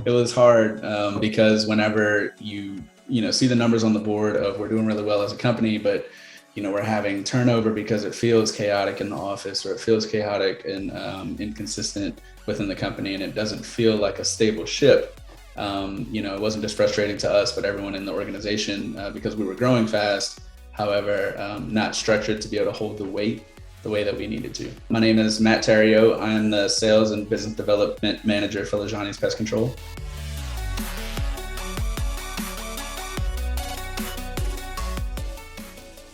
It was hard because whenever you see the numbers on the board of we're doing really well as a company, but we're having turnover because it feels chaotic in the office, or it feels chaotic and inconsistent within the company, and it doesn't feel like a stable ship. It wasn't just frustrating to us, but everyone in the organization because we were growing fast, however, not structured to be able to hold the weight the way that we needed to. My name is Matt Theriot. I'm the Sales and Business Development Manager for LaJaunie's Pest Control.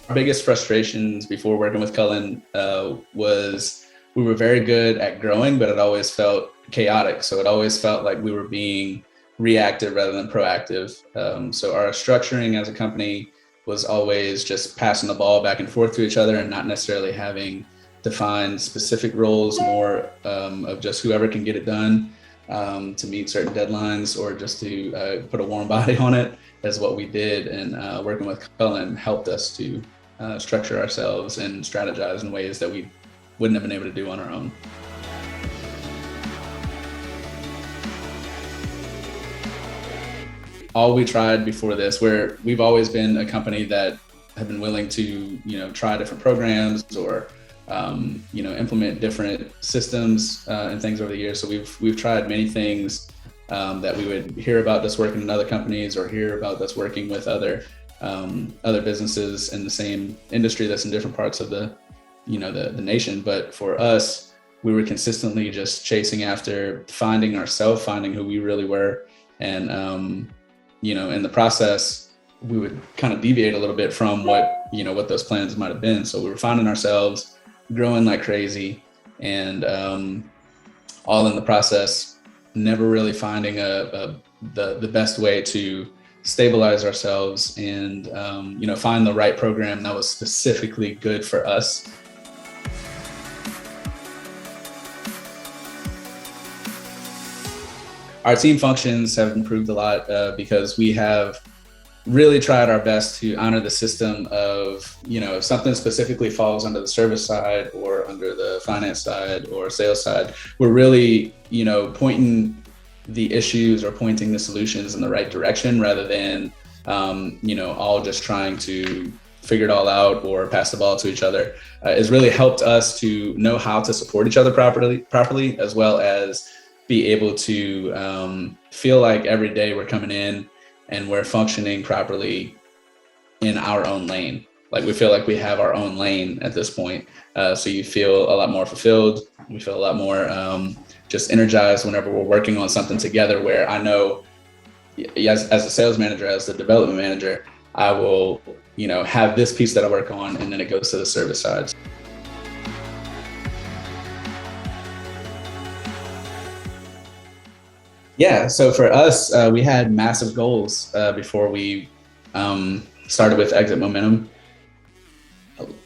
Our biggest frustrations before working with Cullen was we were very good at growing, but it always felt chaotic. So it always felt like we were being reactive rather than proactive. So our structuring as a company was always just passing the ball back and forth to each other and not necessarily having defined specific roles, more of just whoever can get it done to meet certain deadlines, or just to put a warm body on it, is what we did. And working with Cullen helped us to structure ourselves and strategize in ways that we wouldn't have been able to do on our own. All we tried before this, we've always been a company that have been willing to, try different programs or, implement different systems and things over the years. So we've tried many things that we would hear about that's working in other companies, or hear about that's working with other businesses in the same industry that's in different parts of the nation. But for us, we were consistently just chasing after finding ourselves, finding who we really were. And, in the process, we would kind of deviate a little bit from what those plans might have been. So we were finding ourselves, growing like crazy, and all in the process, never really finding the best way to stabilize ourselves and find the right program that was specifically good for us. Our team functions have improved a lot because we have really tried our best to honor the system of, if something specifically falls under the service side or under the finance side or sales side, we're really, pointing the issues or pointing the solutions in the right direction, rather than, all just trying to figure it all out or pass the ball to each other. It's really helped us to know how to support each other properly, as well as be able to feel like every day we're coming in and we're functioning properly in our own lane. Like we feel like we have our own lane at this point. So you feel a lot more fulfilled. We feel a lot more just energized whenever we're working on something together, where I know as a sales manager, as the development manager, I will, have this piece that I work on, and then it goes to the service side. Yeah, so for us, we had massive goals before we started with Exit Momentum.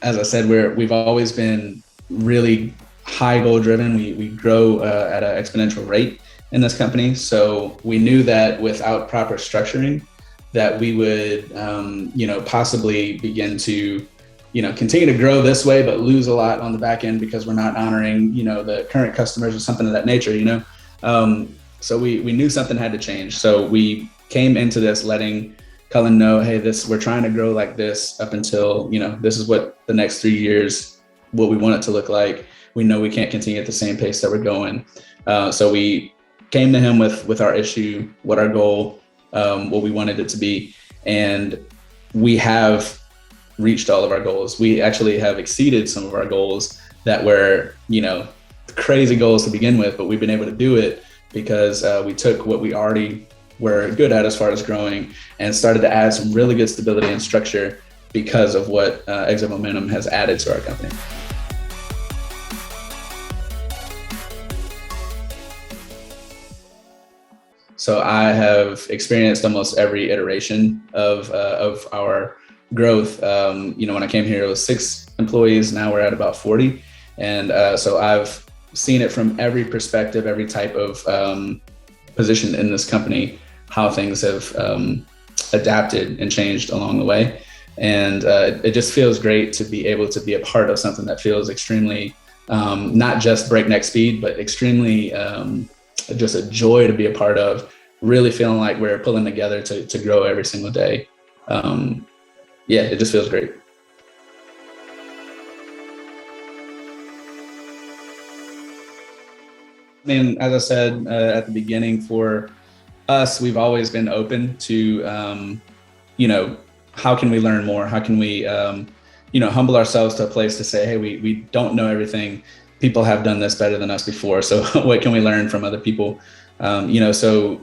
As I said, we've always been really high goal driven. We grow at an exponential rate in this company. So we knew that without proper structuring, that we would, possibly begin to, continue to grow this way, but lose a lot on the back end because we're not honoring, the current customers or something of that nature, So we knew something had to change. So we came into this letting Cullen know, hey, we're trying to grow like this up until, this is what the next 3 years, what we want it to look like. We know we can't continue at the same pace that we're going. So we came to him with our issue, what our goal, what we wanted it to be. And we have reached all of our goals. We actually have exceeded some of our goals that were, crazy goals to begin with, but we've been able to do it because we took what we already were good at as far as growing and started to add some really good stability and structure because of what Exit Momentum has added to our company. So I have experienced almost every iteration of our growth. When I came here, it was 6 employees. Now we're at about 40. And so I've seen it from every perspective, every type of position in this company, how things have adapted and changed along the way. And it just feels great to be able to be a part of something that feels extremely, not just breakneck speed, but extremely just a joy to be a part of, really feeling like we're pulling together to grow every single day. Yeah, it just feels great. I mean, as I said at the beginning, for us, we've always been open to, how can we learn more? How can we, humble ourselves to a place to say, hey, we don't know everything. People have done this better than us before. So what can we learn from other people? So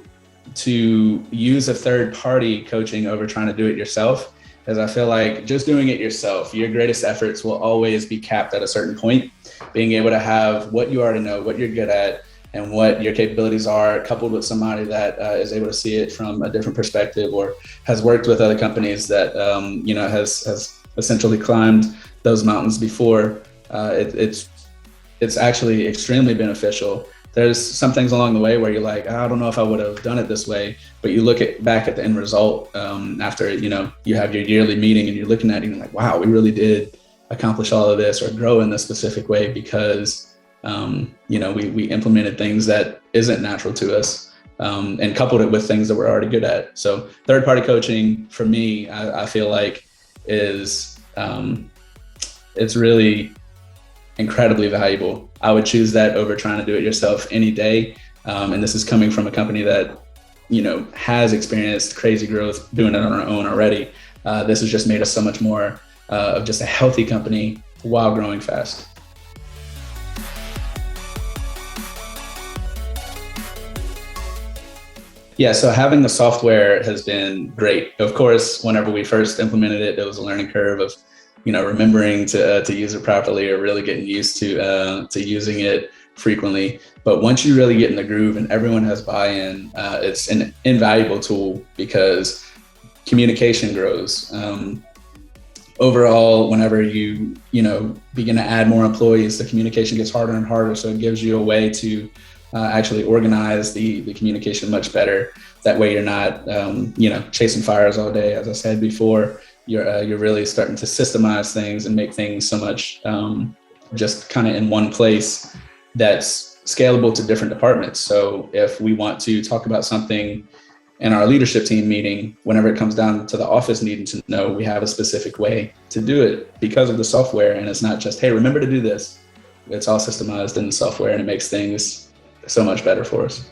to use a third party coaching over trying to do it yourself, as I feel like just doing it yourself, your greatest efforts will always be capped at a certain point. Being able to have what you already know, what you're good at, and what your capabilities are, coupled with somebody that is able to see it from a different perspective, or has worked with other companies that has essentially climbed those mountains before. It's actually extremely beneficial. There's some things along the way where you're like, I don't know if I would have done it this way, but you look back at the end result after you have your yearly meeting and you're looking at it and you're like, wow, we really did accomplish all of this or grow in this specific way because we implemented things that isn't natural to us, and coupled it with things that we're already good at. So third party coaching for me, I feel like is it's really incredibly valuable. I would choose that over trying to do it yourself any day. And this is coming from a company that, has experienced crazy growth doing it on our own already. This has just made us so much more of just a healthy company while growing fast. Yeah, so having the software has been great. Of course, whenever we first implemented it, there was a learning curve of remembering to use it properly or really getting used to using it frequently. But once you really get in the groove and everyone has buy-in, it's an invaluable tool because communication grows. Overall, whenever you begin to add more employees, the communication gets harder and harder. So it gives you a way to actually organize the communication much better. That way you're not chasing fires all day. As I said before, you're really starting to systemize things and make things so much just kind of in one place that's scalable to different departments. So if we want to talk about something in our leadership team meeting, whenever it comes down to the office needing to know, we have a specific way to do it because of the software. And it's not just, hey, remember to do this. It's all systemized in the software and it makes things so much better for us.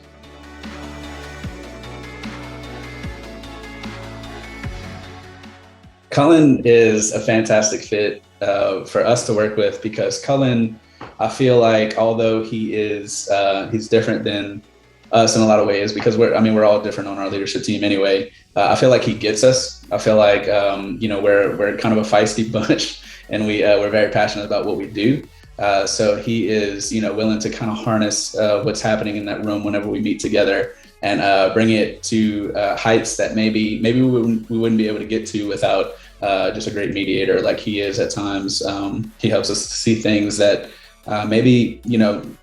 Cullen is a fantastic fit for us to work with because Cullen, I feel like, although he's different than us in a lot of ways because we're all different on our leadership team anyway. I feel like he gets us. I feel like we're kind of a feisty bunch, and we're very passionate about what we do. So he is willing to kind of harness what's happening in that room whenever we meet together and bring it to heights that maybe we wouldn't be able to get to without just a great mediator like he is at times. He helps us see things that maybe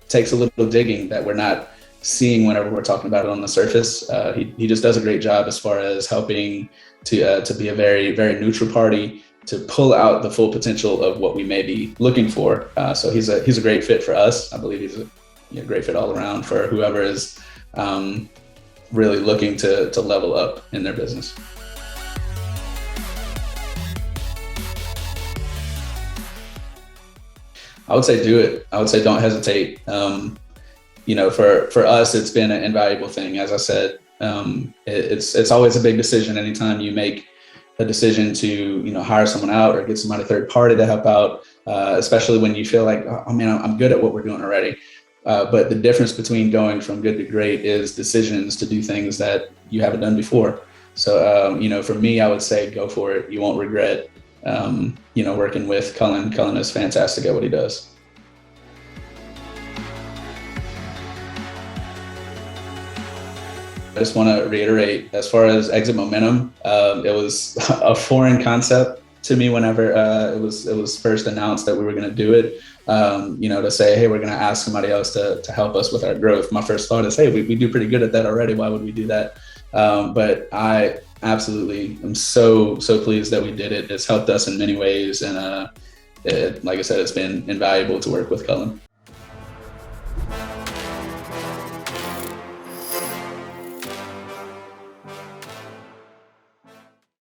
takes a little digging that we're not seeing whenever we're talking about it on the surface. He just does a great job as far as helping to be a very, very neutral party to pull out the full potential of what we may be looking for. So he's a great fit for us. I believe he's a great fit all around for whoever is really looking to level up in their business. I would say do it. I would say don't hesitate. For us, it's been an invaluable thing. As I said, it's always a big decision anytime you make a decision to hire someone out or get somebody third party to help out, especially when you feel like, oh man, I'm good at what we're doing already. But the difference between going from good to great is decisions to do things that you haven't done before. So for me, I would say go for it. You won't regret working with Cullen. Cullen is fantastic at what he does. I just want to reiterate, as far as exit momentum, it was a foreign concept to me whenever it was first announced that we were going to do it. To say, hey, we're going to ask somebody else to help us with our growth. My first thought is, hey, we do pretty good at that already. Why would we do that? But I absolutely am so pleased that we did it. It's helped us in many ways. And like I said, it's been invaluable to work with Cullen.